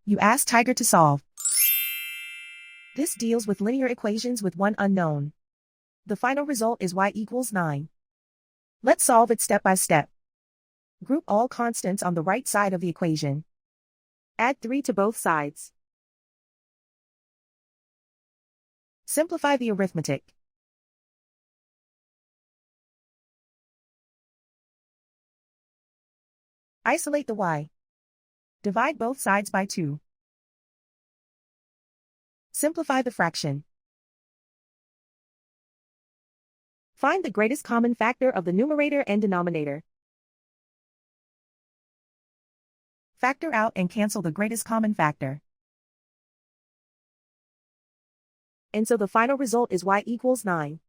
You ask Tiger to solve. This deals with linear equations with one unknown. The final result is y equals 9. Let's solve it step by step. Group all constants on the right side of the equation. Add 3 to both sides. Simplify the arithmetic. Isolate the y. Divide both sides by 2. Simplify the fraction. Find the greatest common factor of the numerator and denominator. Factor out and cancel the greatest common factor. And so the final result is y equals 9.